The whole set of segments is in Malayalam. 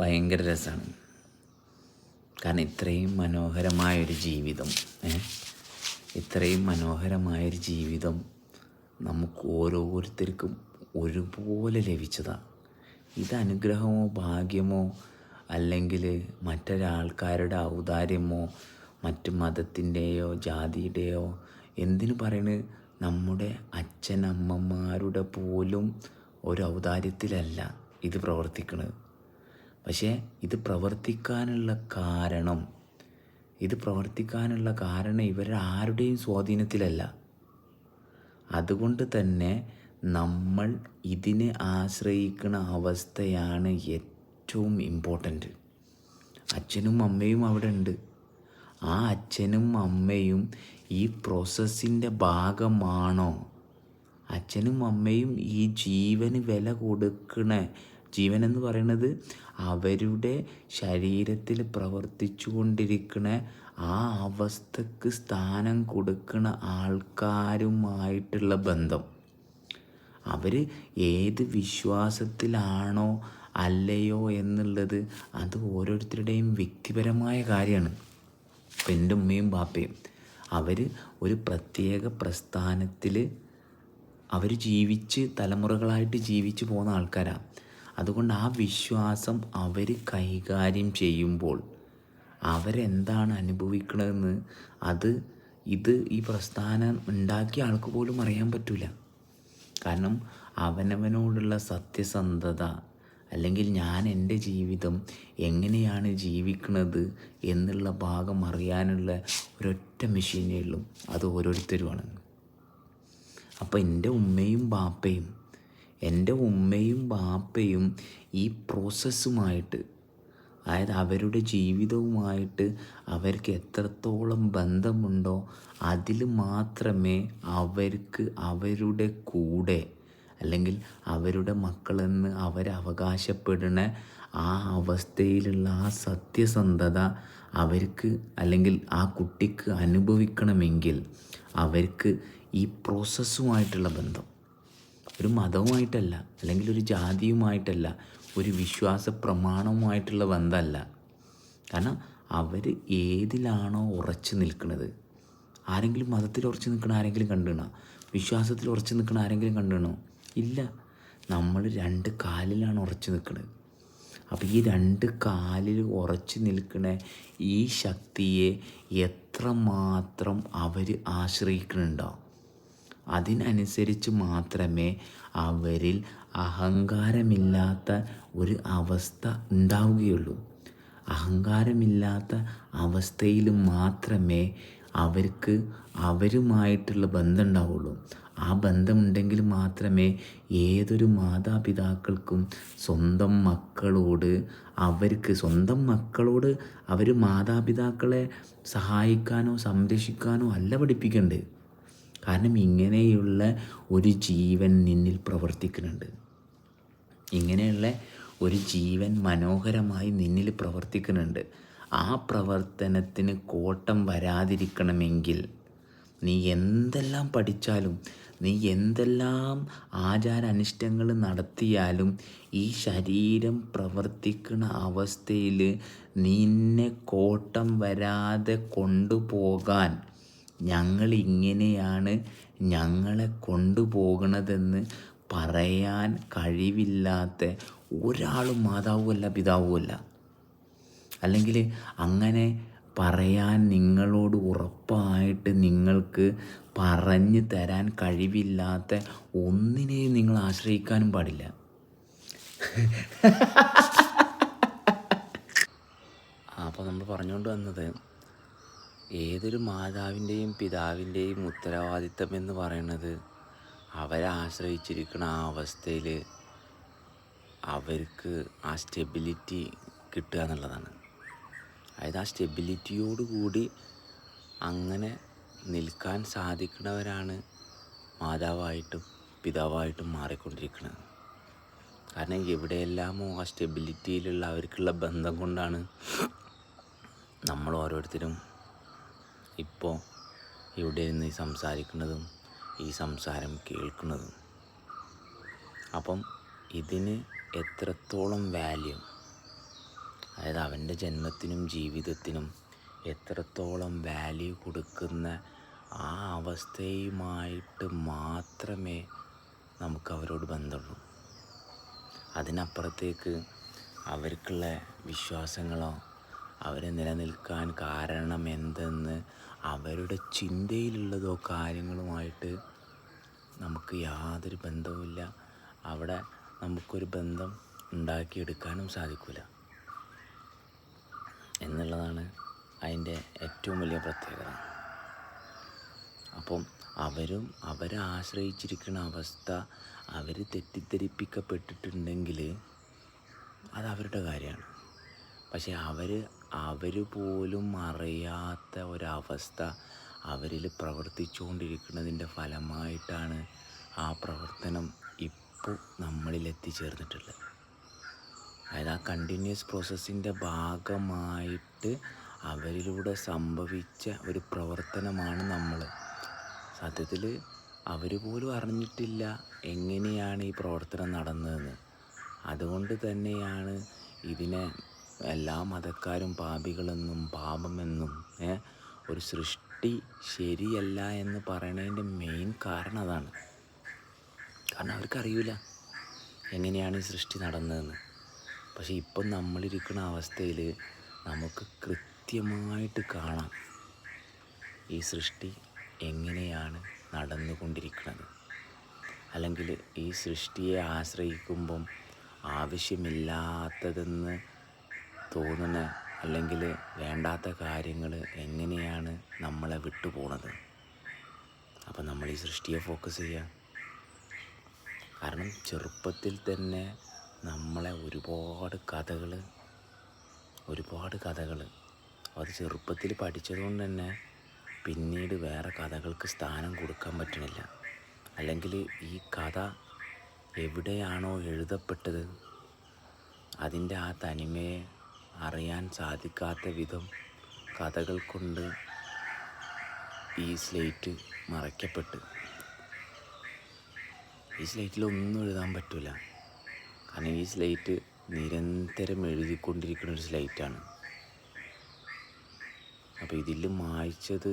ഭയങ്കര രസമാണ്. കാരണം ഇത്രയും മനോഹരമായൊരു ജീവിതം ഇത്രയും മനോഹരമായൊരു ജീവിതം നമുക്ക് ഓരോരുത്തർക്കും ഒരുപോലെ ലഭിച്ചതാണ്. ഇത് അനുഗ്രഹമോ ഭാഗ്യമോ അല്ലെങ്കിൽ മറ്റൊരാൾക്കാരുടെ ഔദാര്യമോ മറ്റ് മതത്തിൻ്റെയോ ജാതിയുടെയോ എന്തിനു പറയുന്നത്, നമ്മുടെ അച്ഛനമ്മമാരുടെ പോലും ഒരു ഔദാര്യത്തിലല്ല ഇത് പ്രവർത്തിക്കുന്നത്. പക്ഷേ ഇത് പ്രവർത്തിക്കാനുള്ള കാരണം ഇവരാരുടെയും സ്വാധീനത്തിലല്ല. അതുകൊണ്ട് തന്നെ നമ്മൾ ഇതിനെ ആശ്രയിക്കുന്ന അവസ്ഥയാണ് ഏറ്റവും ഇമ്പോർട്ടൻ്റ്. അച്ഛനും അമ്മയും അവിടെ ഉണ്ട്. ആ അച്ഛനും അമ്മയും ഈ പ്രോസസ്സിൻ്റെ ഭാഗമാണോ? അച്ഛനും അമ്മയും ഈ ജീവന് വില കൊടുക്കണ, ജീവനെന്ന് പറയുന്നത് അവരുടെ ശരീരത്തിൽ പ്രവർത്തിച്ചു കൊണ്ടിരിക്കുന്ന ആ അവസ്ഥക്ക് സ്ഥാനം കൊടുക്കുന്ന ആൾക്കാരുമായിട്ടുള്ള ബന്ധം, അവർ ഏത് വിശ്വാസത്തിലാണോ അല്ലയോ എന്നുള്ളത് അത് ഓരോരുത്തരുടെയും വ്യക്തിപരമായ കാര്യമാണ്. ഇപ്പം എൻ്റെ ഉമ്മയും ബാപ്പയും അവർ ഒരു പ്രത്യേക പ്രസ്ഥാനത്തിൽ അവർ തലമുറകളായിട്ട് ജീവിച്ച് പോകുന്ന ആൾക്കാരാണ്. അതുകൊണ്ട് ആ വിശ്വാസം അവർ കൈകാര്യം ചെയ്യുമ്പോൾ അവരെന്താണ് അനുഭവിക്കണമെന്ന് ഈ പ്രസ്ഥാനം ഉണ്ടാക്കിയ ആൾക്ക് പോലും അറിയാൻ പറ്റില്ല. കാരണം അവനവനോടുള്ള സത്യസന്ധത, അല്ലെങ്കിൽ ഞാൻ എൻ്റെ ജീവിതം എങ്ങനെയാണ് ജീവിക്കുന്നത് എന്നുള്ള ഭാഗം അറിയാനുള്ള ഒരൊറ്റ മെഷീനേ ഉള്ളൂ, അത് ഓരോരുത്തരുമാണ്. അപ്പോൾ എൻ്റെ ഉമ്മയും ബാപ്പയും ഈ പ്രോസസ്സുമായിട്ട്, അതായത് അവരുടെ ജീവിതവുമായിട്ട് അവർക്ക് എത്രത്തോളം ബന്ധമുണ്ടോ അതിൽ മാത്രമേ അവർക്ക് അവരുടെ കൂടെ, അല്ലെങ്കിൽ അവരുടെ മക്കളെന്ന് അവരവകാശപ്പെടുന്ന ആ അവസ്ഥയിലുള്ള ആ സത്യസന്ധത അവർക്ക്, അല്ലെങ്കിൽ ആ കുട്ടിക്ക് അനുഭവിക്കണമെങ്കിൽ അവർക്ക് ഈ പ്രോസസ്സുമായിട്ടുള്ള ബന്ധം, ഒരു മതവുമായിട്ടല്ല, അല്ലെങ്കിൽ ഒരു ജാതിയുമായിട്ടല്ല, ഒരു വിശ്വാസ പ്രമാണവുമായിട്ടുള്ള ബന്ധമല്ല. കാരണം അവർ ഏതിലാണോ ഉറച്ചു നിൽക്കുന്നത്, ആരെങ്കിലും മതത്തിൽ ഉറച്ചു നിൽക്കണ ആരെങ്കിലും കണ്ടുകണോ? വിശ്വാസത്തിൽ ഉറച്ചു നിൽക്കണ ആരെങ്കിലും കണ്ടുകണോ? ഇല്ല. നമ്മൾ 2 കാലിലാണ് ഉറച്ചു നിൽക്കുന്നത്. അപ്പോൾ ഈ 2 കാലിൽ ഉറച്ചു നിൽക്കുന്ന ഈ ശക്തിയെ എത്രമാത്രം അവർ ആശ്രയിക്കുന്നുണ്ടോ അതിനനുസരിച്ച് മാത്രമേ അവരിൽ അഹങ്കാരമില്ലാത്ത ഒരു അവസ്ഥ ഉണ്ടാവുകയുള്ളൂ. അഹങ്കാരമില്ലാത്ത അവസ്ഥയിൽ മാത്രമേ അവർക്ക് അവരുമായിട്ടുള്ള ബന്ധം ഉണ്ടാവുള്ളൂ. ആ ബന്ധമുണ്ടെങ്കിൽ മാത്രമേ ഏതൊരു മാതാപിതാക്കൾക്കും സ്വന്തം മക്കളോട് അവർ മാതാപിതാക്കളെ സഹായിക്കാനോ സംരക്ഷിക്കാനോ അല്ല പഠിപ്പിക്കേണ്ടത്. കാരണം ഇങ്ങനെയുള്ള ഒരു ജീവൻ നിന്നിൽ പ്രവർത്തിക്കുന്നുണ്ട്. ഇങ്ങനെയുള്ള ഒരു ജീവൻ മനോഹരമായി നിന്നിൽ പ്രവർത്തിക്കുന്നുണ്ട്. ആ പ്രവർത്തനത്തിന് കോട്ടം വരാതിരിക്കണമെങ്കിൽ നീ എന്തെല്ലാം പഠിച്ചാലും, നീ എന്തെല്ലാം ആചാരാനിഷ്ടങ്ങൾ നടത്തിയാലും, ഈ ശരീരം പ്രവർത്തിക്കുന്ന അവസ്ഥയിൽ നിന്നെ കോട്ടം വരാതെ കൊണ്ടുപോകാൻ ഞങ്ങളിങ്ങനെയാണ് ഞങ്ങളെ കൊണ്ടുപോകണതെന്ന് പറയാൻ കഴിവില്ലാത്ത ഒരാളും മാതാവുമല്ല പിതാവുമല്ല. അല്ലെങ്കിൽ അങ്ങനെ പറയാൻ നിങ്ങളോട് ഉറപ്പായിട്ട് നിങ്ങൾക്ക് പറഞ്ഞു തരാൻ കഴിവില്ലാത്ത ഒന്നിനെയും നിങ്ങൾ ആശ്രയിക്കാനും പാടില്ല. അപ്പോൾ നമ്മൾ പറഞ്ഞുകൊണ്ട് വന്നത്, ഏതൊരു മാതാവിൻ്റെയും പിതാവിൻ്റെയും ഉത്തരവാദിത്തം എന്ന് പറയുന്നത് അവരെ ആശ്രയിച്ചിരിക്കുന്ന ആ അവസ്ഥയിൽ അവർക്ക് ആ സ്റ്റെബിലിറ്റി കിട്ടുക എന്നുള്ളതാണ്. അതായത് ആ സ്റ്റെബിലിറ്റിയോടുകൂടി അങ്ങനെ നിൽക്കാൻ സാധിക്കുന്നവരാണ് മാതാവായിട്ടും പിതാവായിട്ടും മാറിക്കൊണ്ടിരിക്കുന്നത്. കാരണം എവിടെയെല്ലാമോ ആ സ്റ്റെബിലിറ്റിയിലുള്ള അവർക്കുള്ള ബന്ധം കൊണ്ടാണ് നമ്മൾ ഓരോരുത്തരും ഇപ്പോൾ ഇവിടെ നിന്ന് സംസാരിക്കുന്നതും ഈ സംസാരം കേൾക്കുന്നതും. അപ്പം ഇതിന് എത്രത്തോളം വാല്യൂ, അതായത് അവൻ്റെ ജന്മത്തിനും ജീവിതത്തിനും എത്രത്തോളം വാല്യൂ കൊടുക്കുന്ന ആ അവസ്ഥയുമായിട്ട് മാത്രമേ നമുക്ക് അവരോട് ബന്ധമുള്ളൂ. അതിനപ്പുറത്തേക്ക് അവർക്കുള്ള വിശ്വാസങ്ങളോ അവരെ നിലനിൽക്കാൻ കാരണം എന്തെന്ന് അവരുടെ ചിന്തയിലുള്ളതോ കാര്യങ്ങളുമായിട്ട് നമുക്ക് യാതൊരു ബന്ധവുമില്ല. അവിടെ നമുക്കൊരു ബന്ധം ഉണ്ടാക്കിയെടുക്കാനും സാധിക്കില്ല എന്നുള്ളതാണ് അതിൻ്റെ ഏറ്റവും വലിയ പ്രത്യേകത. അപ്പം അവരെ ആശ്രയിച്ചിരിക്കുന്ന അവസ്ഥ അവർ തെറ്റിദ്ധരിപ്പിക്കപ്പെട്ടിട്ടുണ്ടെങ്കിൽ അത് അവരുടെ കാര്യമാണ്. പക്ഷേ അവർ പോലും അറിയാത്ത ഒരവസ്ഥ അവരിൽ പ്രവർത്തിച്ചുകൊണ്ടിരിക്കുന്നതിൻ്റെ ഫലമായിട്ടാണ് ആ പ്രവർത്തനം ഇപ്പോൾ നമ്മളിൽ എത്തിച്ചേർന്നിട്ടുള്ളത്. അതായത് ആ കണ്ടിന്യൂസ് പ്രോസസ്സിൻ്റെ ഭാഗമായിട്ട് അവരിലൂടെ സംഭവിച്ച ഒരു പ്രവർത്തനമാണ് നമ്മൾ. സത്യത്തിൽ അവർ പോലും അറിഞ്ഞിട്ടില്ല എങ്ങനെയാണ് ഈ പ്രവർത്തനം നടന്നതെന്ന്. അതുകൊണ്ട് തന്നെയാണ് ഇതിനെ എല്ലാ മതക്കാരും പാപികളെന്നും പാപമെന്നും ഒരു സൃഷ്ടി ശരിയല്ല എന്ന് പറയണതിൻ്റെ മെയിൻ കാരണം അതാണ്. കാരണം അവർക്കറിയില്ല എങ്ങനെയാണ് ഈ സൃഷ്ടി നടന്നതെന്ന്. പക്ഷേ ഇപ്പം നമ്മളിരിക്കുന്ന അവസ്ഥയിൽ നമുക്ക് കൃത്യമായിട്ട് കാണാം ഈ സൃഷ്ടി എങ്ങനെയാണ് നടന്നുകൊണ്ടിരിക്കുന്നത്. അല്ലെങ്കിൽ ഈ സൃഷ്ടിയെ ആശ്രയിക്കുമ്പം ആവശ്യമില്ലാത്തതെന്ന് തോന്നുന്ന അല്ലെങ്കിൽ വേണ്ടാത്ത കാര്യങ്ങൾ എങ്ങനെയാണ് നമ്മളെ വിട്ടുപോണത്. അപ്പം നമ്മൾ ഈ സൃഷ്ടിയെ ഫോക്കസ് ചെയ്യുക. കാരണം ചെറുപ്പത്തിൽ തന്നെ നമ്മളെ ഒരുപാട് കഥകൾ അത് ചെറുപ്പത്തിൽ പഠിച്ചതുകൊണ്ട് തന്നെ പിന്നീട് വേറെ കഥകൾക്ക് സ്ഥാനം കൊടുക്കാൻ പറ്റണില്ല. അല്ലെങ്കിൽ ഈ കഥ എവിടെയാണോ എഴുതപ്പെട്ടത് അതിൻ്റെ ആ തനിമയെ അറിയാൻ സാധിക്കാത്ത വിധം കഥകൾ കൊണ്ട് ഈ സ്ലേറ്റ് മറയ്ക്കപ്പെട്ട് ഈ സ്ലേറ്റിലൊന്നും എഴുതാൻ പറ്റില്ല. കാരണം ഈ സ്ലേറ്റ് നിരന്തരം എഴുതിക്കൊണ്ടിരിക്കുന്ന ഒരു സ്ലേറ്റാണ്. അപ്പോൾ ഇതിൽ മായ്ച്ചത്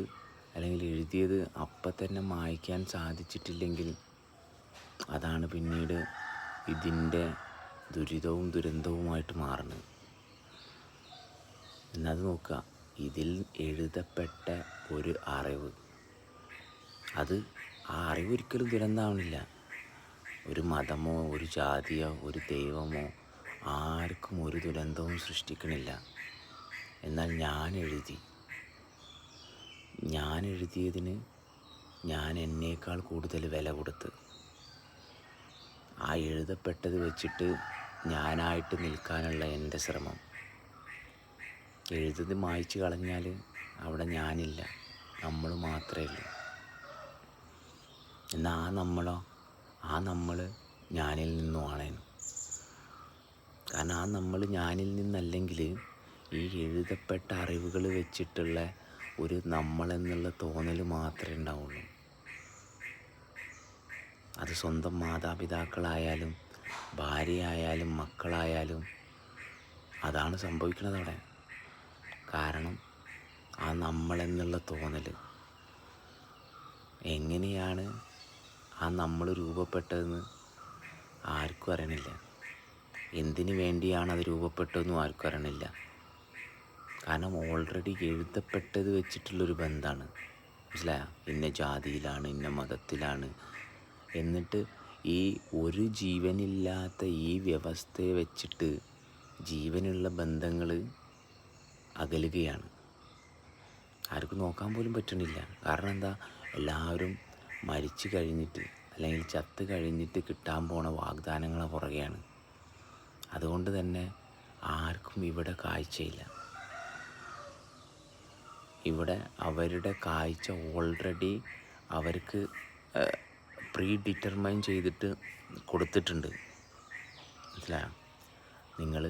അല്ലെങ്കിൽ എഴുതിയത് അപ്പം തന്നെ മായ്ക്കാൻ സാധിച്ചിട്ടില്ലെങ്കിൽ അതാണ് പിന്നീട് ഇതിൻ്റെ ദുരിതവും ദുരന്തവുമായിട്ട് മാറുന്നത്. എന്നത് നോക്കുക, ഇതിൽ എഴുതപ്പെട്ട ഒരു അറിവ് അത് ആ അറിവ് ഒരിക്കലും ദുരന്തമാവണില്ല. ഒരു മതമോ ഒരു ജാതിയോ ഒരു ദൈവമോ ആർക്കും ഒരു ദുരന്തവും സൃഷ്ടിക്കണില്ല. എന്നാൽ ഞാൻ എഴുതിയതിന് ഞാൻ എന്നേക്കാൾ കൂടുതൽ വില കൊടുത്ത് ആ എഴുതപ്പെട്ടത് വെച്ചിട്ട് ഞാനായിട്ട് നിൽക്കാനുള്ള എൻ്റെ ശ്രമം. എഴുതത് മായ്ച്ച് കളഞ്ഞാൽ അവിടെ ഞാനില്ല, നമ്മൾ മാത്രമേ ഉള്ളൂ. എന്നാൽ ആ നമ്മൾ ഞാനിൽ നിന്നുമാണേനും. കാരണം ആ നമ്മൾ ഞാനിൽ നിന്നല്ലെങ്കിൽ ഈ എഴുതപ്പെട്ട അറിവുകൾ വെച്ചിട്ടുള്ള ഒരു നമ്മളെന്നുള്ള തോന്നൽ മാത്രമേ ഉണ്ടാവുള്ളൂ. അത് സ്വന്തം മാതാപിതാക്കളായാലും ഭാര്യയായാലും മക്കളായാലും അതാണ് സംഭവിക്കുന്നത് അവിടെ. കാരണം ആ നമ്മളെന്നുള്ള തോന്നൽ എങ്ങനെയാണ് ആ നമ്മൾ രൂപപ്പെട്ടതെന്ന് ആർക്കും അറിയണില്ല. എന്തിനു വേണ്ടിയാണ് അത് രൂപപ്പെട്ടതെന്നും ആർക്കും അറിയണില്ല. കാരണം ഓൾറെഡി എഴുതപ്പെട്ടത് വെച്ചിട്ടുള്ളൊരു ബന്ധമാണ്. മനസ്സിലായോ? ഇന്ന ജാതിയിലാണ്, ഇന്ന മതത്തിലാണ്. എന്നിട്ട് ഈ ഒരു ജീവനില്ലാത്ത ഈ വ്യവസ്ഥയെ വെച്ചിട്ട് ജീവനുള്ള ബന്ധങ്ങൾ അകലുകയാണ്. ആർക്കും നോക്കാൻ പോലും പറ്റണില്ല. കാരണം എന്താ? എല്ലാവരും മരിച്ചു കഴിഞ്ഞിട്ട് അല്ലെങ്കിൽ ചത്ത് കഴിഞ്ഞിട്ട് കിട്ടാൻ പോണ വാഗ്ദാനങ്ങളെ പുറകെയാണ്. അതുകൊണ്ട് തന്നെ ആർക്കും ഇവിടെ കാഴ്ചയില്ല. ഇവിടെ അവരുടെ കാഴ്ച ഓൾറെഡി അവർക്ക് പ്രീ ഡിറ്റർമൈൻ ചെയ്തിട്ട് കൊടുത്തിട്ടുണ്ട്. മനസ്സിലായോ? നിങ്ങൾ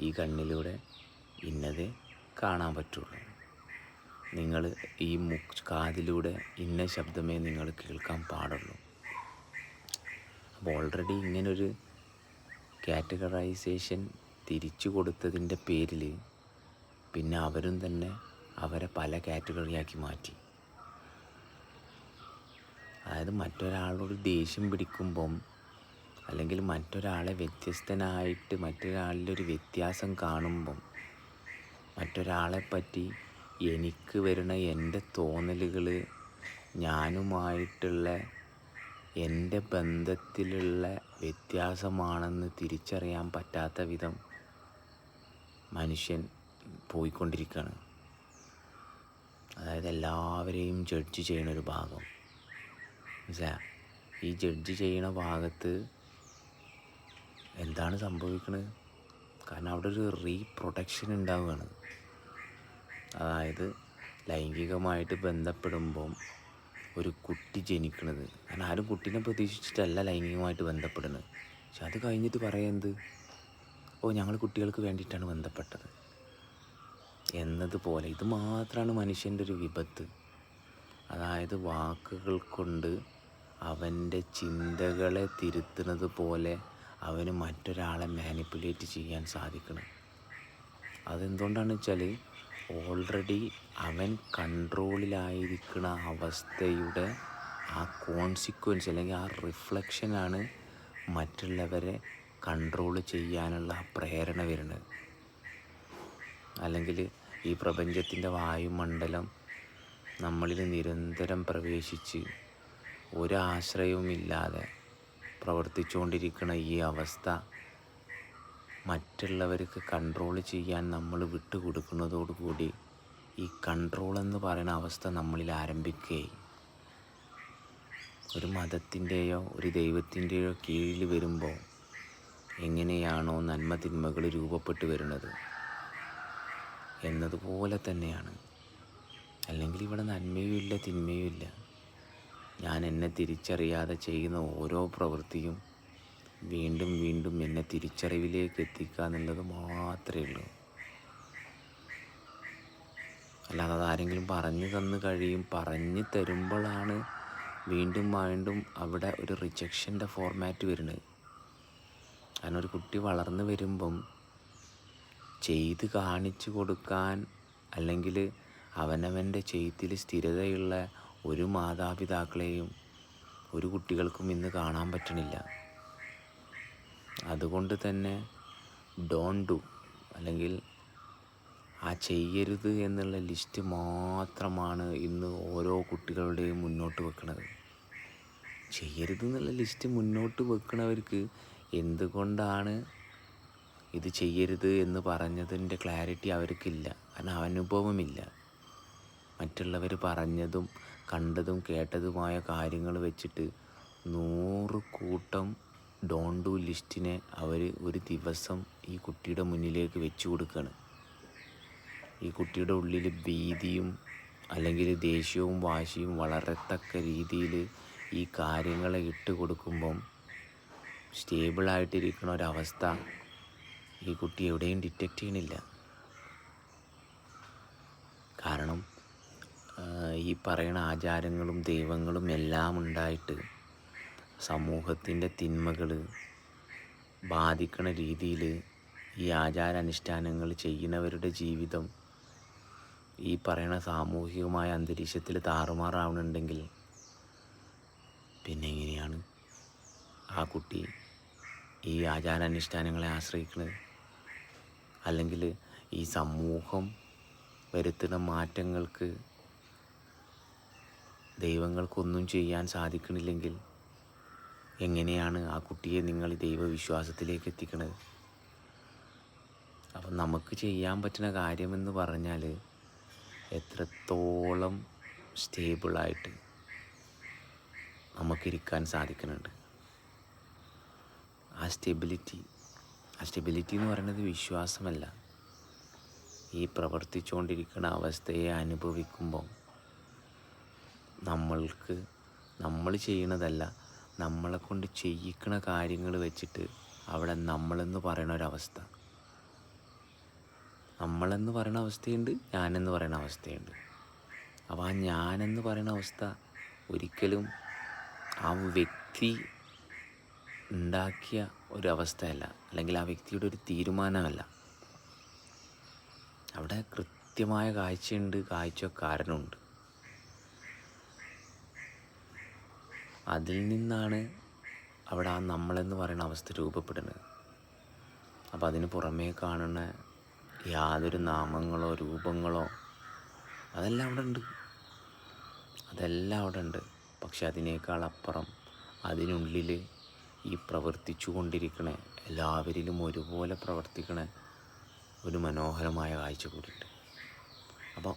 ഈ കണ്ണിലൂടെ ഇന്നതേ കാണാൻ പറ്റുള്ളൂ. നിങ്ങൾ ഈ കാതിലൂടെ ഇന്ന ശബ്ദമേ നിങ്ങൾ കേൾക്കാൻ പാടുള്ളൂ. അപ്പോൾ ഓൾറെഡി ഇങ്ങനൊരു കാറ്റഗറൈസേഷൻ തിരിച്ചു കൊടുത്തതിൻ്റെ പേരിൽ പിന്നെ അവരും തന്നെ അവരെ പല കാറ്റഗറിയാക്കി മാറ്റി. അതായത് മറ്റൊരാളോട് ദേഷ്യം പിടിക്കുമ്പം അല്ലെങ്കിൽ മറ്റൊരാളെ വ്യത്യസ്തനായിട്ട് മറ്റൊരാളിലൊരു വ്യത്യാസം കാണുമ്പം മറ്റൊരാളെപ്പറ്റി എനിക്ക് വരുന്ന എൻ്റെ തോന്നലുകൾ ഞാനുമായിട്ടുള്ള എൻ്റെ ബന്ധത്തിലുള്ള വ്യത്യാസമാണെന്ന് തിരിച്ചറിയാൻ പറ്റാത്ത വിധം മനുഷ്യൻ പോയിക്കൊണ്ടിരിക്കുകയാണ്. അതായത് എല്ലാവരെയും ജഡ്ജ് ചെയ്യണൊരു ഭാഗം. ഈ ജഡ്ജ് ചെയ്യണ ഭാഗത്ത് എന്താണ് സംഭവിക്കുന്നത്? കാരണം അവിടെ ഒരു റീപ്രൊഡക്ഷൻ ഉണ്ടാവുകയാണ്. അതായത് ലൈംഗികമായിട്ട് ബന്ധപ്പെടുമ്പം ഒരു കുട്ടി ജനിക്കണത്, കാരണം ആരും കുട്ടീനെ പ്രതീക്ഷിച്ചിട്ടല്ല ലൈംഗികമായിട്ട് ബന്ധപ്പെടുന്നത്. പക്ഷെ അത് കഴിഞ്ഞിട്ട് പറയുന്നത് ഞങ്ങൾ കുട്ടികൾക്ക് വേണ്ടിയിട്ടാണ് ബന്ധപ്പെട്ടത് എന്നതുപോലെ. ഇത് മാത്രമാണ് മനുഷ്യൻ്റെ ഒരു വിപത്ത്. അതായത് വാക്കുകൾ കൊണ്ട് അവൻ്റെ ചിന്തകളെ തിരുത്തുന്നത് പോലെ അവന് മറ്റൊരാളെ മാനിപ്പുലേറ്റ് ചെയ്യാൻ സാധിക്കണം. അതെന്തുകൊണ്ടാണെന്ന് വെച്ചാൽ ഓൾറെഡി അവൻ കൺട്രോളിലായിരിക്കുന്ന അവസ്ഥയുടെ ആ കോൺസിക്വൻസ് അല്ലെങ്കിൽ ആ റിഫ്ലക്ഷനാണ് മറ്റുള്ളവരെ കൺട്രോൾ ചെയ്യാനുള്ള ആ പ്രേരണ വരുന്നത്. അല്ലെങ്കിൽ ഈ പ്രപഞ്ചത്തിൻ്റെ വായുമണ്ഡലം നമ്മളിൽ നിരന്തരം പ്രവേശിച്ച് ഒരാശ്രയവുമില്ലാതെ പ്രവർത്തിച്ചുകൊണ്ടിരിക്കുന്ന ഈ അവസ്ഥ മറ്റുള്ളവർക്ക് കൺട്രോൾ ചെയ്യാൻ നമ്മൾ വിട്ടുകൊടുക്കുന്നതോടുകൂടി ഈ കൺട്രോൾ എന്ന് പറയുന്ന അവസ്ഥ നമ്മളിൽ ആരംഭിക്കുകയായി. ഒരു മതത്തിൻ്റെയോ ഒരു ദൈവത്തിൻ്റെയോ കീഴിൽ വരുമ്പോൾ എങ്ങനെയാണോ നന്മ തിന്മകൾ രൂപപ്പെട്ടു വരുന്നത് എന്നതുപോലെ തന്നെയാണ്. അല്ലെങ്കിൽ ഇവിടെ നന്മയും ഇല്ല തിന്മയും ഇല്ല. ഞാൻ എന്നെ തിരിച്ചറിയാതെ ചെയ്യുന്ന ഓരോ പ്രവൃത്തിയും വീണ്ടും വീണ്ടും എന്നെ തിരിച്ചറിവിലേക്ക് എത്തിക്കുക എന്നുള്ളത് മാത്രമേ ഉള്ളൂ. അല്ലാതെ അതാരെങ്കിലും പറഞ്ഞു തന്നു കഴിയും. പറഞ്ഞു തരുമ്പോഴാണ് വീണ്ടും വീണ്ടും അവിടെ ഒരു റിജക്ഷൻ്റെ ഫോർമാറ്റ് വരുന്നത്. കാരണം ഒരു കുട്ടി വളർന്നു വരുമ്പം ചെയ്ത് കാണിച്ചു കൊടുക്കാൻ അല്ലെങ്കിൽ അവനവൻ്റെ ചെയ്ത്തിൽ സ്ഥിരതയുള്ള ഒരു മാതാപിതാക്കളെയും ഒരു കുട്ടികൾക്കും ഇന്ന് കാണാൻ പറ്റണില്ല. അതുകൊണ്ട് തന്നെ ഡോണ്ട് ഡു അല്ലെങ്കിൽ ആ ചെയ്യരുത് എന്നുള്ള ലിസ്റ്റ് മാത്രമാണ് ഇന്ന് ഓരോ കുട്ടികളുടെയും മുന്നോട്ട് വെക്കുന്നത്. ചെയ്യരുത് എന്നുള്ള ലിസ്റ്റ് മുന്നോട്ട് വെക്കുന്നവർക്ക് എന്തുകൊണ്ടാണ് ഇത് ചെയ്യരുത് എന്ന് പറഞ്ഞതിൻ്റെ ക്ലാരിറ്റി അവർക്കില്ല. കാരണം അനുഭവമില്ല. മറ്റുള്ളവർ പറഞ്ഞതും കണ്ടതും കേട്ടതുമായ കാര്യങ്ങൾ വെച്ചിട്ട് 100 കൂട്ടം ഡോണ്ട് ഡു ലിസ്റ്റിനെ അവർ ഒരു ദിവസം ഈ കുട്ടിയുടെ മുന്നിലേക്ക് വെച്ചു കൊടുക്കുകയാണ്. ഈ കുട്ടിയുടെ ഉള്ളിൽ ഭീതിയും അല്ലെങ്കിൽ ദേഷ്യവും വാശിയും വളരത്തക്ക രീതിയിൽ ഈ കാര്യങ്ങളെ ഇട്ട് കൊടുക്കുമ്പം സ്റ്റേബിളായിട്ടിരിക്കുന്ന ഒരവസ്ഥ ഈ കുട്ടി എവിടെയും ഡിറ്റക്റ്റ് ചെയ്യണില്ല. കാരണം ഈ പറയുന്ന ആചാരങ്ങളും ദൈവങ്ങളും എല്ലാം ഉണ്ടായിട്ട് സമൂഹത്തിൻ്റെ തിന്മകൾ ബാധിക്കുന്ന രീതിയിൽ ഈ ആചാരാനുഷ്ഠാനങ്ങൾ ചെയ്യുന്നവരുടെ ജീവിതം ഈ പറയുന്ന സാമൂഹികമായ അന്തരീക്ഷത്തിൽ താറുമാറാവുന്നുണ്ടെങ്കിൽ പിന്നെ എങ്ങനെയാണ് ആ കുട്ടി ഈ ആചാരാനുഷ്ഠാനങ്ങളെ ആശ്രയിക്കുന്നത്? അല്ലെങ്കിൽ ഈ സമൂഹം വരുത്തുന്ന മാറ്റങ്ങൾക്ക് ദൈവങ്ങൾക്കൊന്നും ചെയ്യാൻ സാധിക്കണില്ലെങ്കിൽ എങ്ങനെയാണ് ആ കുട്ടിയെ നിങ്ങൾ ദൈവവിശ്വാസത്തിലേക്ക് എത്തിക്കുന്നത്? അപ്പം നമുക്ക് ചെയ്യാൻ പറ്റുന്ന കാര്യമെന്ന് പറഞ്ഞാൽ എത്രത്തോളം സ്റ്റേബിളായിട്ട് നമുക്കിരിക്കാൻ സാധിക്കുന്നുണ്ട്. ആ സ്റ്റെബിലിറ്റി എന്ന് പറയുന്നത് വിശ്വാസമല്ല. ഈ പ്രവർത്തിച്ചുകൊണ്ടിരിക്കുന്ന അവസ്ഥയെ അനുഭവിക്കുമ്പോൾ നമ്മൾ ചെയ്യണതല്ല, നമ്മളെ കൊണ്ട് ചെയ്യിക്കുന്ന കാര്യങ്ങൾ വെച്ചിട്ട് അവിടെ നമ്മളെന്ന് പറയുന്ന ഒരവസ്ഥ, നമ്മളെന്ന് പറയുന്ന അവസ്ഥയുണ്ട്, ഞാനെന്ന് പറയുന്ന അവസ്ഥയുണ്ട്. അപ്പോൾ ആ ഞാനെന്ന് പറയുന്ന അവസ്ഥ ഒരിക്കലും ആ വ്യക്തി ഉണ്ടാക്കിയ ഒരവസ്ഥയല്ല, അല്ലെങ്കിൽ ആ വ്യക്തിയുടെ ഒരു തീരുമാനമല്ല. അവിടെ കൃത്യമായ കാഴ്ചയുണ്ട്, കാഴ്ചക്കാരനുണ്ട്. അതിൽ നിന്നാണ് അവിടെ ആ നമ്മളെന്ന് പറയുന്ന അവസ്ഥ രൂപപ്പെടുന്നത്. അപ്പോൾ അതിന് പുറമേ കാണുന്ന യാതൊരു നാമങ്ങളോ രൂപങ്ങളോ അതെല്ലാം അവിടെ ഉണ്ട്, അതെല്ലാം അവിടെ ഉണ്ട്. പക്ഷെ അതിനേക്കാൾ അപ്പുറം അതിനുള്ളിൽ ഈ പ്രവർത്തിച്ചു കൊണ്ടിരിക്കണ, എല്ലാവരിലും ഒരുപോലെ പ്രവർത്തിക്കണ ഒരു മനോഹരമായ കാഴ്ച കൂടിയുണ്ട്. അപ്പോൾ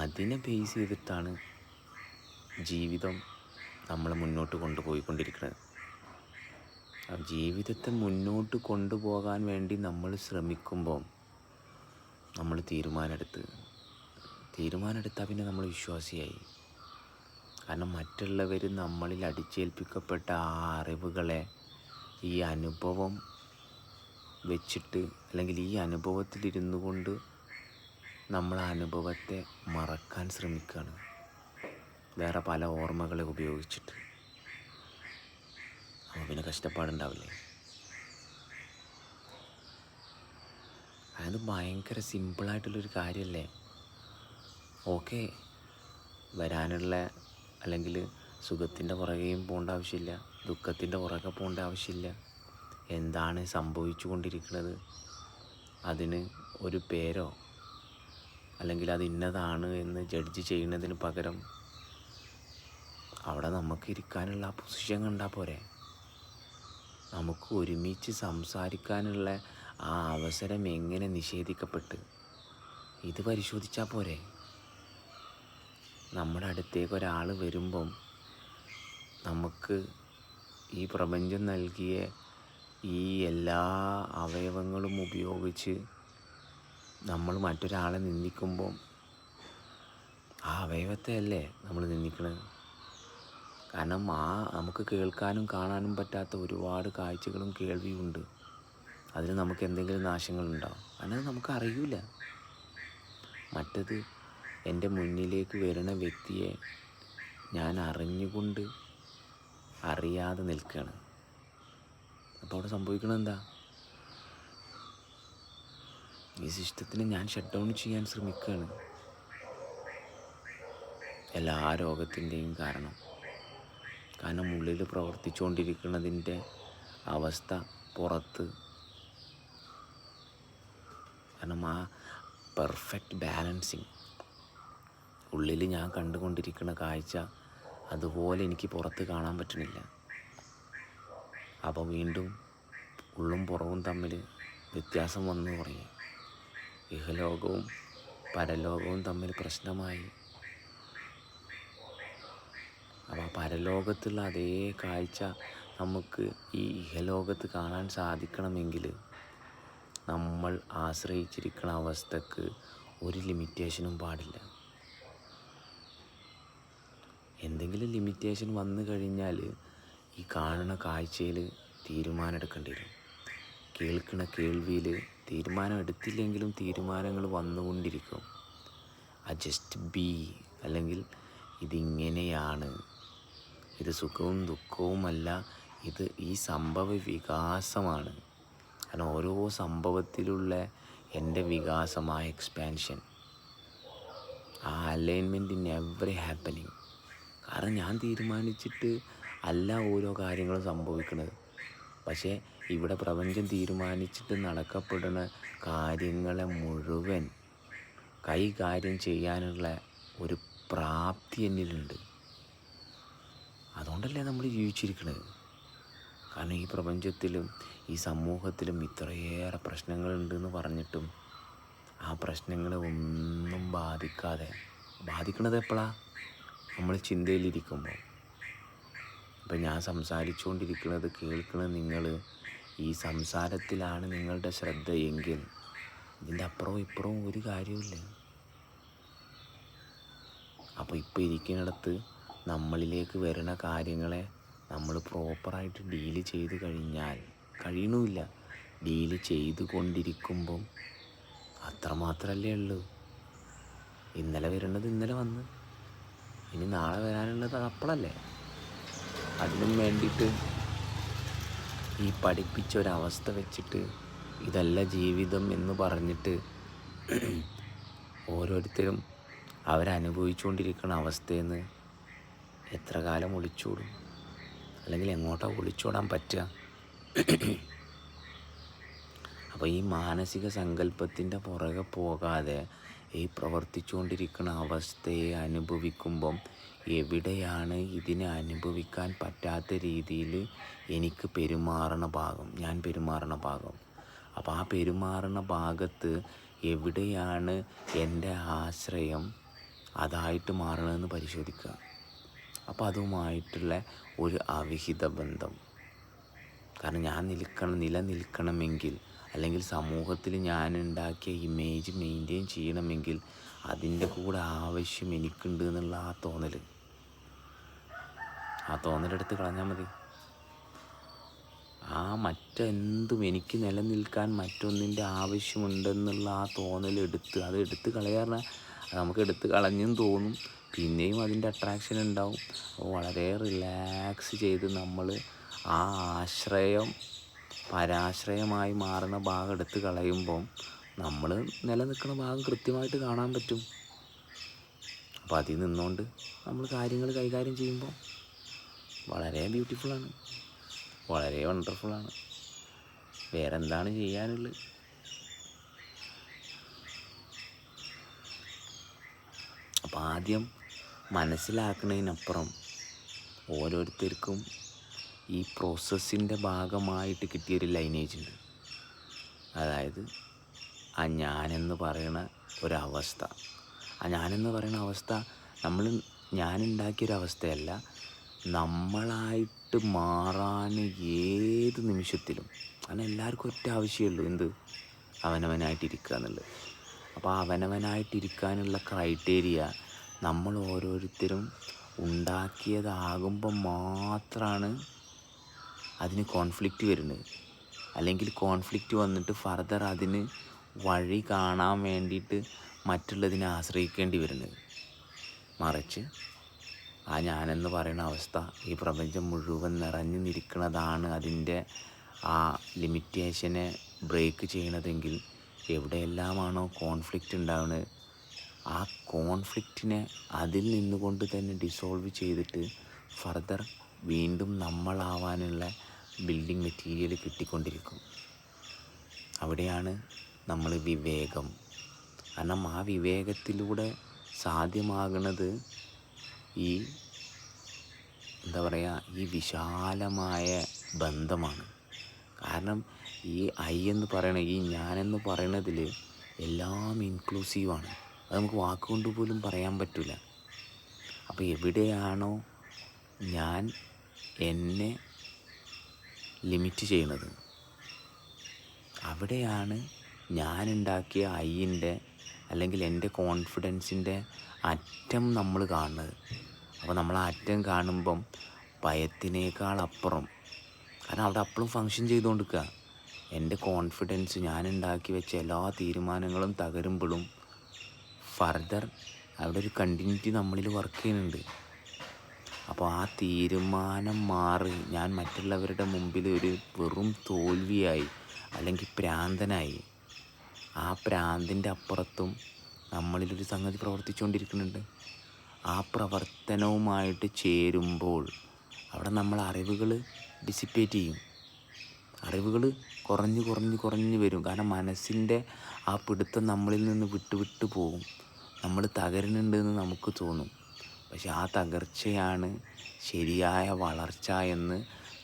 അതിനെ ബേസ് ചെയ്തിട്ടാണ് ജീവിതം നമ്മൾ മുന്നോട്ട് കൊണ്ടുപോയിക്കൊണ്ടിരിക്കുന്നത്. ആ ജീവിതത്തെ മുന്നോട്ട് കൊണ്ടുപോകാൻ വേണ്ടി നമ്മൾ ശ്രമിക്കുമ്പോൾ നമ്മൾ തീരുമാനമെടുത്താൽ പിന്നെ നമ്മൾ വിശ്വാസിയായി. കാരണം മറ്റുള്ളവർ നമ്മളിൽ അടിച്ചേൽപ്പിക്കപ്പെട്ട ആ അറിവുകളെ ഈ അനുഭവം വെച്ചിട്ട്, അല്ലെങ്കിൽ ഈ അനുഭവത്തിലിരുന്നു കൊണ്ട് നമ്മൾ ആ അനുഭവത്തെ മറക്കാൻ ശ്രമിക്കുകയാണ്, വേറെ പല ഓർമ്മകളെ ഉപയോഗിച്ചിട്ട്. അപ്പോൾ പിന്നെ കഷ്ടപ്പാടുണ്ടാവില്ലേ? അത് ഭയങ്കര സിമ്പിളായിട്ടുള്ളൊരു കാര്യമല്ലേ? ഓക്കെ, വരാനുള്ള അല്ലെങ്കിൽ സുഖത്തിൻ്റെ പുറകെയും പോകേണ്ട ആവശ്യമില്ല, ദുഃഖത്തിൻ്റെ പുറകെ പോകേണ്ട ആവശ്യമില്ല. എന്താണ് സംഭവിച്ചു കൊണ്ടിരിക്കുന്നത് അതിന് ഒരു പേരോ അല്ലെങ്കിൽ അത് ഇന്നതാണ് എന്ന് ജഡ്ജ് ചെയ്യുന്നതിന് പകരം അവിടെ നമുക്ക് ഇരിക്കാനുള്ള ആ പൊസിഷൻ കണ്ടാൽ പോരെ? നമുക്ക് ഒരുമിച്ച് സംസാരിക്കാനുള്ള ആ അവസരം എങ്ങനെ നിഷേധിക്കപ്പെട്ട് ഇത് പരിശോധിച്ചാൽ പോരെ? നമ്മുടെ അടുത്തേക്ക് ഒരാൾ വരുമ്പം നമുക്ക് ഈ പ്രപഞ്ചം നൽകിയ ഈ എല്ലാ അവയവങ്ങളും ഉപയോഗിച്ച് നമ്മൾ മറ്റൊരാളെ നിന്ദിക്കുമ്പോൾ ആ അവയവത്തെ അല്ലേ നമ്മൾ നിന്ദിക്കുന്നത്? കാരണം നമുക്ക് കേൾക്കാനും കാണാനും പറ്റാത്ത ഒരുപാട് കാഴ്ചകളും കേൾവിയുണ്ട്. അതിന് നമുക്ക് എന്തെങ്കിലും നാശങ്ങളുണ്ടാവും, അത് നമുക്കറിയില്ല. മറ്റത് എൻ്റെ മുന്നിലേക്ക് വരുന്ന വ്യക്തിയെ ഞാൻ അറിഞ്ഞുകൊണ്ട് അറിയാതെ നിൽക്കുകയാണ്. അപ്പോൾ അവിടെ സംഭവിക്കണത് എന്താ? ഈ സിസ്റ്റത്തിനെ ഞാൻ ഷട്ട് ഡൗൺ ചെയ്യാൻ ശ്രമിക്കുകയാണ്. എല്ലാ രോഗത്തിൻ്റെയും കാരണം ഉള്ളിൽ പ്രവർത്തിച്ചുകൊണ്ടിരിക്കുന്നതിൻ്റെ അവസ്ഥ പുറത്ത്. കാരണം ആ പെർഫെക്റ്റ് ബാലൻസിങ് ഉള്ളിൽ ഞാൻ കണ്ടുകൊണ്ടിരിക്കുന്ന കാഴ്ച അതുപോലെ എനിക്ക് പുറത്ത് കാണാൻ പറ്റണില്ല. അപ്പോൾ വീണ്ടും ഉള്ളും പുറവും തമ്മിൽ വ്യത്യാസം വന്നു തുടങ്ങി. ഇഹലോകവും പരലോകവും തമ്മിൽ പ്രശ്നമായി. അപ്പോൾ പരലോകത്തുള്ള അതേ കാഴ്ച നമുക്ക് ഈ ഇഹലോകത്ത് കാണാൻ സാധിക്കണമെങ്കിൽ നമ്മൾ ആശ്രയിച്ചിരിക്കുന്ന അവസ്ഥക്ക് ഒരു ലിമിറ്റേഷനും പാടില്ല. എന്തെങ്കിലും ലിമിറ്റേഷൻ വന്നു കഴിഞ്ഞാൽ ഈ കാണുന്ന കാഴ്ചയിൽ തീരുമാനം എടുക്കേണ്ടി വരും. കേൾക്കുന്ന കേൾവിയിൽ തീരുമാനം എടുത്തില്ലെങ്കിലും തീരുമാനങ്ങൾ വന്നുകൊണ്ടിരിക്കും. ജസ്റ്റ് ബി, അല്ലെങ്കിൽ ഇതിങ്ങനെയാണ്, ഇത് സുഖവും ദുഃഖവുമല്ല, ഇത് ഈ സംഭവ വികാസമാണ്. കാരണം ഓരോ സംഭവത്തിലുള്ള എൻ്റെ വികാസമായ എക്സ്പാൻഷൻ, ആ അലൈൻമെൻറ്റ് ഇൻ എവറി ഹാപ്പനിങ്. കാരണം ഞാൻ തീരുമാനിച്ചിട്ട് അല്ല ഓരോ കാര്യങ്ങളും സംഭവിക്കുന്നത്. പക്ഷേ ഇവിടെ പ്രപഞ്ചം തീരുമാനിച്ചിട്ട് നടക്കപ്പെടുന്ന കാര്യങ്ങളെ മുഴുവൻ കൈകാര്യം ചെയ്യാനുള്ള ഒരു പ്രാപ്തി എന്നിലുണ്ട്. അതുകൊണ്ടല്ലേ നമ്മൾ ജീവിച്ചിരിക്കുന്നത്. കാരണം ഈ പ്രപഞ്ചത്തിലും ഈ സമൂഹത്തിലും ഇത്രയേറെ പ്രശ്നങ്ങളുണ്ടെന്ന് പറഞ്ഞിട്ടും ആ പ്രശ്നങ്ങളെ ഒന്നും ബാധിക്കണത് എപ്പോഴാണ്? നമ്മൾ ചിന്തയിലിരിക്കുമ്പോൾ. ഇപ്പം ഞാൻ സംസാരിച്ചുകൊണ്ടിരിക്കുന്നത് കേൾക്കുന്നത് നിങ്ങൾ ഈ സംസാരത്തിലാണ് നിങ്ങളുടെ ശ്രദ്ധ എങ്കിൽ ഇതിൻ്റെ അപ്പുറവും ഇപ്പുറവും ഒരു കാര്യമില്ല. അപ്പോൾ ഇപ്പോൾ ഇരിക്കുന്നിടത്ത് നമ്മളിലേക്ക് വരുന്ന കാര്യങ്ങളെ നമ്മൾ പ്രോപ്പറായിട്ട് ഡീല് ചെയ്ത് കഴിയണമില്ല. ഡീല് ചെയ്തുകൊണ്ടിരിക്കുമ്പം അത്രമാത്രമല്ലേ ഉള്ളൂ. ഇന്നലെ വരേണ്ടത് ഇന്നലെ വന്ന്, ഇനി നാളെ വരാനുള്ളത് അപ്പോഴല്ലേ. അതിനും വേണ്ടിയിട്ട് ഈ പഠിപ്പിച്ച ഒരവസ്ഥ വെച്ചിട്ട് ഇതല്ല ജീവിതം എന്ന് പറഞ്ഞിട്ട് ഓരോരുത്തരും അവരനുഭവിച്ചുകൊണ്ടിരിക്കുന്ന അവസ്ഥയിൽ നിന്ന് എത്ര കാലം ഒളിച്ചോടും? അല്ലെങ്കിൽ എങ്ങോട്ടാണ് ഒളിച്ചോടാൻ പറ്റുക? അപ്പോൾ ഈ മാനസിക സങ്കല്പത്തിൻ്റെ പുറകെ പോകാതെ ഈ പ്രവർത്തിച്ചുകൊണ്ടിരിക്കുന്ന അവസ്ഥയെ അനുഭവിക്കുമ്പം എവിടെയാണ് ഇതിനെ അനുഭവിക്കാൻ പറ്റാത്ത രീതിയിൽ എനിക്ക് പെരുമാറണ ഭാഗം, ഞാൻ പെരുമാറണ ഭാഗം, അപ്പോൾ ആ പെരുമാറുന്ന ഭാഗത്ത് എവിടെയാണ് എൻ്റെ ആശ്രയം അതായിട്ട് മാറണമെന്ന് പരിശോധിക്കുക. അപ്പോൾ അതുമായിട്ടുള്ള ഒരു അവിഹിത ബന്ധം. കാരണം ഞാൻ നിലനിൽക്കണമെങ്കിൽ അല്ലെങ്കിൽ സമൂഹത്തിൽ ഞാൻ ഉണ്ടാക്കിയ ഇമേജ് മെയിൻറ്റെയിൻ ചെയ്യണമെങ്കിൽ അതിൻ്റെ കൂടെ ആവശ്യം എനിക്കുണ്ട് എന്നുള്ള ആ തോന്നലെടുത്ത് കളഞ്ഞാൽ മതി. ആ മറ്റെന്തും എനിക്ക് നിലനിൽക്കാൻ മറ്റൊന്നിൻ്റെ ആവശ്യമുണ്ടെന്നുള്ള ആ അത് എടുത്ത് കളയാറില്ല. നമുക്ക് എടുത്ത് കളഞ്ഞും തോന്നും, പിന്നെയും അതിൻ്റെ അട്രാക്ഷൻ ഉണ്ടാവും. അപ്പോൾ വളരെ റിലാക്സ് ചെയ്ത് നമ്മൾ ആ ആശ്രയം പരാശ്രയമായി മാറുന്ന ഭാഗം എടുത്ത് കളയുമ്പം നമ്മൾ നിലനിൽക്കുന്ന ഭാഗം കൃത്യമായിട്ട് കാണാൻ പറ്റും. അപ്പോൾ അതിൽ നിന്നുകൊണ്ട് നമ്മൾ കാര്യങ്ങൾ കൈകാര്യം ചെയ്യുമ്പോൾ വളരെ ബ്യൂട്ടിഫുള്ളാണ്, വളരെ വണ്ടർഫുള്ളാണ്. വേറെ എന്താണ് ചെയ്യാനുള്ളത്? അപ്പോൾ ആദ്യം മനസ്സിലാക്കുന്നതിനപ്പുറം ഓരോരുത്തർക്കും ഈ പ്രോസസ്സിൻ്റെ ഭാഗമായിട്ട് കിട്ടിയൊരു ലൈനേജ് ഉണ്ട്. അതായത് ആ ഞാനെന്ന് പറയുന്ന ഒരവസ്ഥ, ആ ഞാനെന്ന് പറയുന്ന അവസ്ഥ ഞാനുണ്ടാക്കിയൊരവസ്ഥയല്ല, നമ്മളായിട്ട് മാറാൻ ഏത് നിമിഷത്തിലും. അങ്ങനെ എല്ലാവർക്കും ഒറ്റ ആവശ്യമുള്ളൂ, എന്ത്? അവനവനായിട്ടിരിക്കുക എന്നുള്ളത്. അപ്പോൾ ആ അവനവനായിട്ടിരിക്കാനുള്ള ക്രൈറ്റീരിയ നമ്മൾ ഓരോരുത്തരും ഉണ്ടാക്കിയതാകുമ്പോൾ മാത്രമാണ് അതിന് കോൺഫ്ലിക്റ്റ് വരുന്നത്. അല്ലെങ്കിൽ കോൺഫ്ലിക്റ്റ് വന്നിട്ട് ഫർദർ അതിന് വഴി കാണാൻ വേണ്ടിയിട്ട് മറ്റുള്ളതിനെ ആശ്രയിക്കേണ്ടി വരുന്നത്. മറിച്ച് ആ ഞാനെന്ന് പറയുന്ന അവസ്ഥ ഈ പ്രപഞ്ചം മുഴുവൻ നിറഞ്ഞു നിൽക്കുന്നതാണ് അതിൻ്റെ ആ ലിമിറ്റേഷനെ ബ്രേക്ക് ചെയ്യണതെങ്കിൽ എവിടെയെല്ലാമാണോ കോൺഫ്ലിക്റ്റ് ഉണ്ടാവുന്നത് ആ കോൺഫ്ലിക്റ്റിനെ അതിൽ നിന്നുകൊണ്ട് തന്നെ ഡിസോൾവ് ചെയ്തിട്ട് ഫർദർ വീണ്ടും നമ്മളാവാനുള്ള ബിൽഡിംഗ് മെറ്റീരിയൽ കിട്ടിക്കൊണ്ടിരിക്കും. അവിടെയാണ് നമ്മൾ വിവേകം. കാരണം ആ വിവേകത്തിലൂടെ സാധ്യമാകുന്നത് ഈ ഈ വിശാലമായ ബന്ധമാണ്. കാരണം ഈ എന്ന് പറയണ ഈ ഞാനെന്ന് പറയണതിൽ എല്ലാം ഇൻക്ലൂസീവാണ്. അത് നമുക്ക് വാക്കുകൊണ്ട് പോലും പറയാൻ പറ്റില്ല. അപ്പോൾ എവിടെയാണോ ഞാൻ എന്നെ ലിമിറ്റ് ചെയ്യുന്നത് അവിടെയാണ് ഞാനുണ്ടാക്കിയ അല്ലെങ്കിൽ എൻ്റെ കോൺഫിഡൻസിൻ്റെ അറ്റം നമ്മൾ കാണുന്നത്. അപ്പോൾ നമ്മൾ ആ അറ്റം കാണുമ്പം ഭയത്തിനേക്കാൾ അപ്പുറം, കാരണം അവിടെ അപ്പോഴും ഫങ്ഷൻ ചെയ്തുകൊണ്ടിരിക്കുക. എൻ്റെ കോൺഫിഡൻസ്, ഞാനുണ്ടാക്കി വെച്ച എല്ലാ തീരുമാനങ്ങളും തകരുമ്പോഴും ഫർദർ അവിടെ ഒരു കണ്ടിന്യൂറ്റി നമ്മളിൽ വർക്ക് ചെയ്യുന്നുണ്ട്. അപ്പോൾ ആ തീരുമാനം മാറി ഞാൻ മറ്റുള്ളവരുടെ മുമ്പിൽ ഒരു വെറും തോൽവിയായി അല്ലെങ്കിൽ ഭ്രാന്തനായി, ആ ഭ്രാന്തിൻ്റെ അപ്പുറത്തും നമ്മളിലൊരു സംഗതി പ്രവർത്തിച്ചുകൊണ്ടിരിക്കുന്നുണ്ട്. ആ പ്രവർത്തനവുമായിട്ട് ചേരുമ്പോൾ അവിടെ നമ്മൾ അറിവുകൾ ഡിസിപ്പേറ്റ് ചെയ്യും, അറിവുകൾ കുറഞ്ഞ് വരും. കാരണം മനസ്സിൻ്റെ ആ പിടുത്തം നമ്മളിൽ നിന്ന് വിട്ട് പോകും. നമ്മൾ തകരുന്നുണ്ടെന്ന് നമുക്ക് തോന്നും. പക്ഷെ ആ തകർച്ചയാണ് ശരിയായ വളർച്ച എന്ന്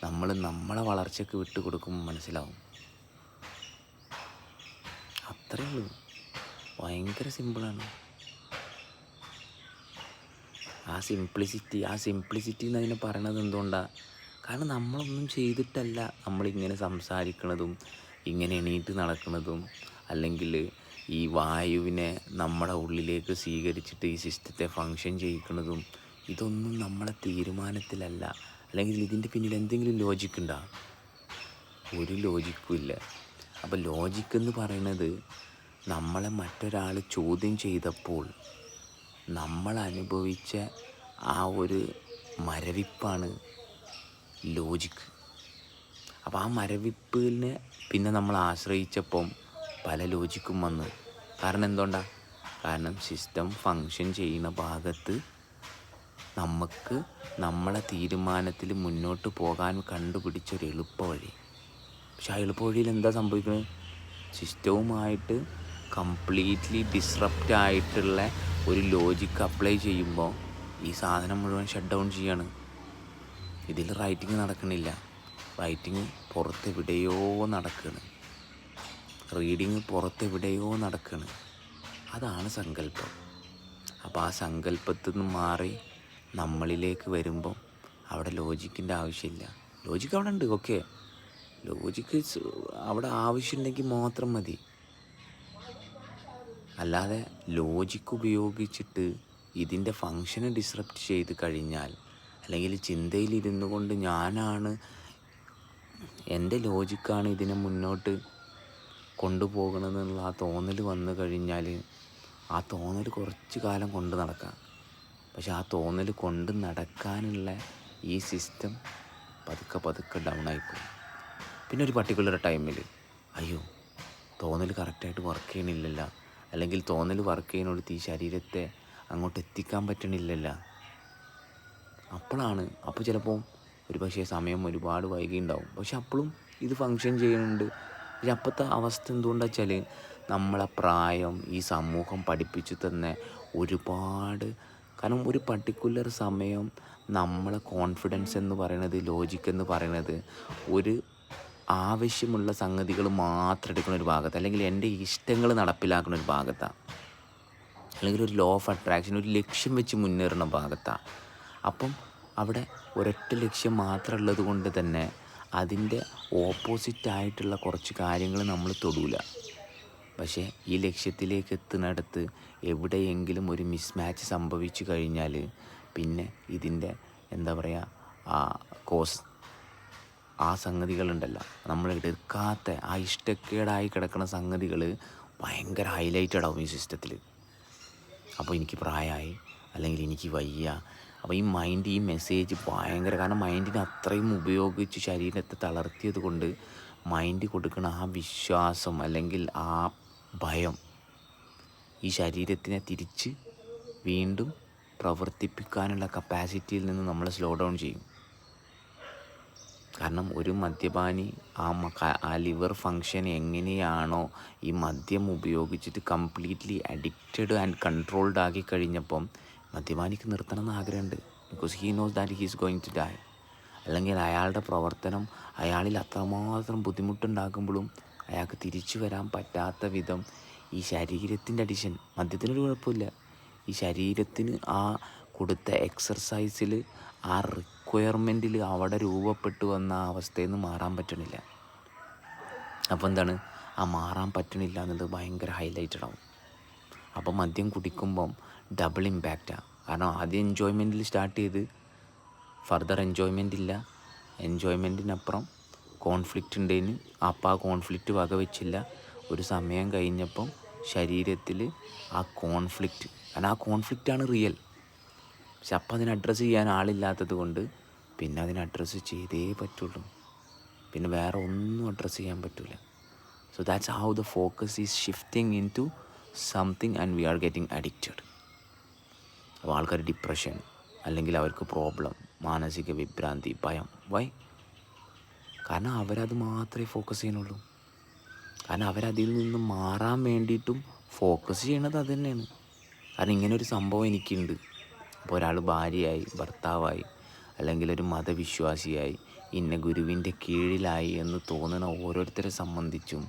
നമ്മളെ വളർച്ചയ്ക്ക് വിട്ടുകൊടുക്കുമ്പോൾ മനസ്സിലാവും. അത്രയേ ഉള്ളൂ. ഭയങ്കര സിമ്പിളാണ്. ആ സിംപ്ലിസിറ്റി എന്നതിനെ പറയണത് എന്തുകൊണ്ടാണ്? കാരണം നമ്മളൊന്നും ചെയ്തിട്ടല്ല നമ്മളിങ്ങനെ സംസാരിക്കണതും ഇങ്ങനെ എണീറ്റ് നടക്കുന്നതും അല്ലെങ്കിൽ ഈ വായുവിനെ നമ്മുടെ ഉള്ളിലേക്ക് സ്വീകരിച്ചിട്ട് ഈ സിസ്റ്റത്തെ ഫങ്ഷൻ ചെയ്യിക്കുന്നതും ഇതൊന്നും നമ്മളെ തീരുമാനത്തിലല്ല. അല്ലെങ്കിൽ ഇതിൻ്റെ പിന്നിൽ എന്തെങ്കിലും ലോജിക്കുണ്ടോ? ഒരു ലോജിക്കും ഇല്ല. അപ്പോൾ ലോജിക്കെന്ന് പറയുന്നത് നമ്മളെ മറ്റൊരാൾ ചോദ്യം ചെയ്തപ്പോൾ നമ്മൾ അനുഭവിച്ച ആ ഒരു മരവിപ്പാണ് ലോജിക്ക്. അപ്പോൾ ആ മരവിപ്പിനെ പിന്നെ നമ്മൾ ആശ്രയിച്ചപ്പം പല ലോജിക്കും വന്നു. കാരണം എന്തുകൊണ്ടാണ്? കാരണം സിസ്റ്റം ഫങ്ഷൻ ചെയ്യുന്ന ഭാഗത്ത് നമുക്ക് നമ്മളെ തീരുമാനത്തിൽ മുന്നോട്ട് പോകാൻ കണ്ടുപിടിച്ചൊരു എളുപ്പ വഴി. പക്ഷെ ആ എളുപ്പ വഴിയിൽ എന്താ സംഭവിക്കുന്നത്? സിസ്റ്റവുമായിട്ട് കംപ്ലീറ്റ്ലി ഡിസ്റപ്റ്റ് ആയിട്ടുള്ള ഒരു ലോജിക്ക് അപ്ലൈ ചെയ്യുമ്പോൾ ഈ സാധനം മുഴുവൻ ഷട്ട് ഡൗൺ ചെയ്യാണ്. ഇതിൽ റൈറ്റിംഗ് നടക്കണില്ല, റൈറ്റിംഗ് പുറത്തെവിടെയോ നടക്കുകയാണ്, റീഡിങ് പുറത്തെവിടെയോ നടക്കുകയാണ്. അതാണ് സങ്കല്പം. അപ്പോൾ ആ സങ്കല്പത്തിൽ നിന്ന് മാറി നമ്മളിലേക്ക് വരുമ്പം അവിടെ ലോജിക്കിൻ്റെ ആവശ്യമില്ല. ലോജിക്ക് അവിടെ ഉണ്ട്, ഓക്കെ, ലോജിക്ക് അവിടെ ആവശ്യമുണ്ടെങ്കിൽ മാത്രം മതി. അല്ലാതെ ലോജിക്ക് ഉപയോഗിച്ചിട്ട് ഇതിൻ്റെ ഫങ്ഷനെ ഡിസ്റപ്റ്റ് ചെയ്ത് കഴിഞ്ഞാൽ, അല്ലെങ്കിൽ ചിന്തയിലിരുന്നു കൊണ്ട് ഞാനാണ്, എൻ്റെ ലോജിക്കാണ് ഇതിനെ മുന്നോട്ട് കൊണ്ടുപോകണമെന്നുള്ള ആ തോന്നൽ വന്നു കഴിഞ്ഞാൽ ആ തോന്നൽ കുറച്ച് കാലം കൊണ്ട് നടക്കാം. പക്ഷെ ആ തോന്നൽ കൊണ്ട് നടക്കാനുള്ള ഈ സിസ്റ്റം പതുക്കെ ഡൗൺ ആയിപ്പോകും. പിന്നെ ഒരു പർട്ടിക്കുലർ ടൈമിൽ അയ്യോ തോന്നൽ കറക്റ്റായിട്ട് വർക്ക് ചെയ്യണില്ലല്ലോ, അല്ലെങ്കിൽ തോന്നൽ വർക്ക് ചെയ്യുന്നിടത്ത് ഈ ശരീരത്തെ അങ്ങോട്ട് എത്തിക്കാൻ പറ്റണില്ലല്ല. അപ്പോൾ ചിലപ്പോൾ ഒരു പക്ഷേ സമയം ഒരുപാട് വൈകിയുണ്ടാവും, പക്ഷെ അപ്പോഴും ഇത് ഫങ്ഷൻ ചെയ്യുന്നുണ്ട്. പക്ഷെ അപ്പോഴത്തെ അവസ്ഥ എന്തുകൊണ്ടാണെന്ന് വെച്ചാൽ നമ്മളെ പ്രായം, ഈ സമൂഹം പഠിപ്പിച്ചു തന്നെ ഒരുപാട്, കാരണം ഒരു പർട്ടിക്കുലർ സമയം നമ്മളെ കോൺഫിഡൻസ് എന്ന് പറയുന്നത്, ലോജിക്ക് എന്ന് പറയുന്നത് ഒരു ആവശ്യമുള്ള സംഗതികൾ മാത്രം എടുക്കുന്ന ഒരു ഭാഗത്ത്, അല്ലെങ്കിൽ എൻ്റെ ഇഷ്ടങ്ങൾ നടപ്പിലാക്കുന്ന ഒരു ഭാഗത്താണ്, അല്ലെങ്കിൽ ഒരു ലോ ഓഫ് അട്രാക്ഷൻ, ഒരു ലക്ഷ്യം വെച്ച് മുന്നേറുന്ന ഭാഗത്താണ്. അപ്പം അവിടെ ഒരൊറ്റ ലക്ഷ്യം മാത്രമുള്ളത് കൊണ്ട് തന്നെ അതിൻ്റെ ഓപ്പോസിറ്റായിട്ടുള്ള കുറച്ച് കാര്യങ്ങൾ നമ്മൾ തൊടൂല. പക്ഷേ ഈ ലക്ഷ്യത്തിലേക്ക് എത്തുന്നിടത്ത് എവിടെയെങ്കിലും ഒരു മിസ്മാച്ച് സംഭവിച്ചു കഴിഞ്ഞാൽ പിന്നെ ഇതിൻ്റെ എന്താ പറയുക, ആ സംഗതികളുണ്ടല്ലോ, നമ്മൾ എടുക്കാത്ത ആ ഇഷ്ടക്കേടായി കിടക്കുന്ന സംഗതികൾ ഭയങ്കര ഹൈലൈറ്റഡ് ആവും ഈ സിസ്റ്റത്തിൽ. അപ്പോൾ എനിക്ക് പ്രായമായി, അല്ലെങ്കിൽ എനിക്ക് വയ്യ. അപ്പോൾ ഈ മൈൻഡ് ഈ മെസ്സേജ് ഭയങ്കര, കാരണം മൈൻഡിനെ അത്രയും ഉപയോഗിച്ച് ശരീരത്തെ തളർത്തിയത് കൊണ്ട് മൈൻഡ് കൊടുക്കുന്ന ആ വിശ്വാസം അല്ലെങ്കിൽ ആ ഭയം ഈ ശരീരത്തിനെ തിരിച്ച് വീണ്ടും പ്രവർത്തിപ്പിക്കാനുള്ള കപ്പാസിറ്റിയിൽ നിന്ന് നമ്മളെ സ്ലോ ഡൗൺ ചെയ്യും. കാരണം ഒരു മദ്യപാനി ആ ലിവർ ഫങ്ഷൻ എങ്ങനെയാണോ ഈ മദ്യം ഉപയോഗിച്ചിട്ട് കംപ്ലീറ്റ്ലി അഡിക്റ്റഡ് ആൻഡ് കൺട്രോൾഡ് ആക്കി കഴിഞ്ഞപ്പം മദ്യപാനിക്ക് നിർത്തണമെന്ന് ആഗ്രഹമുണ്ട്. Because he knows that he is going to die. അല്ലെങ്കിൽ അയാളുടെ പ്രവർത്തനം അയാളിൽ അത്രമാത്രം ബുദ്ധിമുട്ടുണ്ടാക്കുമ്പോഴും അയാൾക്ക് തിരിച്ചു വരാൻ പറ്റാത്ത വിധം ഈ ശരീരത്തിൻ്റെ അഡിഷൻ, മദ്യത്തിനൊരു കുഴപ്പമില്ല, ഈ ശരീരത്തിന് ആ കൊടുത്ത എക്സർസൈസിൽ ആ റിക്വയർമെൻറ്റിൽ അവിടെ രൂപപ്പെട്ടു വന്ന ആ അവസ്ഥയിൽ നിന്ന് മാറാൻ പറ്റണില്ല. അപ്പോൾ എന്താണ്, ആ മാറാൻ പറ്റണില്ല എന്നുള്ളത് ഭയങ്കര ഹൈലൈറ്റഡ് ആവും. അപ്പോൾ മദ്യം കുടിക്കുമ്പം ഡബിൾ ഇമ്പാക്റ്റാണ്. കാരണം ആദ്യം എൻജോയ്മെൻറ്റിൽ സ്റ്റാർട്ട് ചെയ്ത് ഫർദർ എൻജോയ്മെൻ്റ് ഇല്ല, എൻജോയ്മെൻറ്റിനപ്പുറം കോൺഫ്ലിക്റ്റ് ഉണ്ടേന്, അപ്പോൾ ആ കോൺഫ്ലിക്റ്റ് വകവെച്ചില്ല. ഒരു സമയം കഴിഞ്ഞപ്പം ശരീരത്തിൽ ആ കോൺഫ്ലിക്റ്റ്, കാരണം ആ കോൺഫ്ലിക്റ്റാണ് റിയൽ. പക്ഷെ അപ്പം അതിനെ അഡ്രസ്സ് ചെയ്യാൻ ആളില്ലാത്തത് കൊണ്ട് പിന്നെ അതിനെ അഡ്രസ്സ് ചെയ്തേ പറ്റുള്ളൂ, പിന്നെ വേറെ ഒന്നും അഡ്രസ്സ് ചെയ്യാൻ പറ്റില്ല. So that's how the focus is shifting into something and we are getting addicted. അപ്പോൾ ആൾക്കാർ ഡിപ്രഷൻ, അല്ലെങ്കിൽ അവർക്ക് പ്രോബ്ലം, മാനസിക വിഭ്രാന്തി, ഭയം. വൈ? കാരണം അവരത് മാത്രമേ ഫോക്കസ് ചെയ്യുന്നുള്ളൂ. കാരണം അവരതിൽ നിന്ന് മാറാൻ വേണ്ടിയിട്ടും ഫോക്കസ് ചെയ്യണത് അത് തന്നെയാണ്. കാരണം ഇങ്ങനൊരു സംഭവം എനിക്കുണ്ട്. അപ്പോൾ ഒരാൾ ഭാര്യയായി, ഭർത്താവായി, അല്ലെങ്കിൽ ഒരു മതവിശ്വാസിയായി, ഇന്ന ഗുരുവിൻ്റെ കീഴിലായി എന്ന് തോന്നുന്ന ഓരോരുത്തരെ സംബന്ധിച്ചും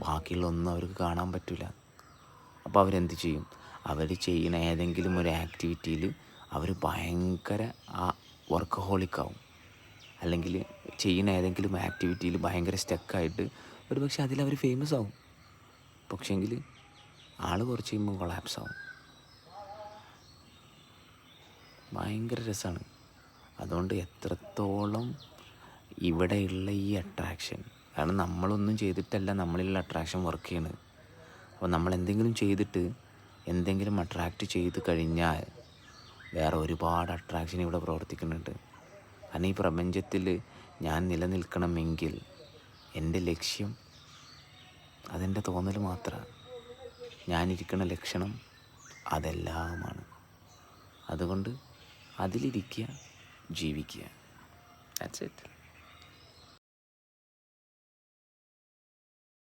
ബാക്കിയുള്ള ഒന്നും അവർക്ക് കാണാൻ പറ്റില്ല. അപ്പോൾ അവരെന്ത് ചെയ്യും? അവർ ചെയ്യുന്ന ഏതെങ്കിലും ഒരു ആക്ടിവിറ്റിയിൽ അവർ ഭയങ്കര ആ വർക്കഹോളിക്കാവും, അല്ലെങ്കിൽ ചെയ്യുന്ന ഏതെങ്കിലും ആക്ടിവിറ്റിയിൽ ഭയങ്കര സ്റ്റക്കായിട്ട് ഒരു പക്ഷെ അതിലവർ ഫേമസ് ആവും, പക്ഷേങ്കിൽ ആൾ കുറച്ച് കഴിയുമ്പോൾ കൊളാപ്സ് ആവും. ഭയങ്കര രസമാണ്. അതുകൊണ്ട് എത്രത്തോളം ഇവിടെയുള്ള ഈ അട്രാക്ഷൻ, കാരണം നമ്മളൊന്നും ചെയ്തിട്ടല്ല നമ്മളിലുള്ള അട്രാക്ഷൻ വർക്ക് ചെയ്യണത്. അപ്പോൾ നമ്മൾ എന്തെങ്കിലും ചെയ്തിട്ട് എന്തെങ്കിലും അട്രാക്റ്റ് ചെയ്ത് കഴിഞ്ഞാൽ വേറെ ഒരുപാട് അട്രാക്ഷൻ ഇവിടെ പ്രവർത്തിക്കുന്നുണ്ട്. കാരണം ഈ പ്രപഞ്ചത്തിൽ ഞാൻ നിലനിൽക്കണമെങ്കിൽ എൻ്റെ ലക്ഷ്യം അതെൻ്റെ തോന്നൽ മാത്രമാണ്. ഞാനിരിക്കുന്ന ലക്ഷണം അതെല്ലാമാണ്. അതുകൊണ്ട് അതിലിരിക്കുക, ജീവിക്കുക. That's it.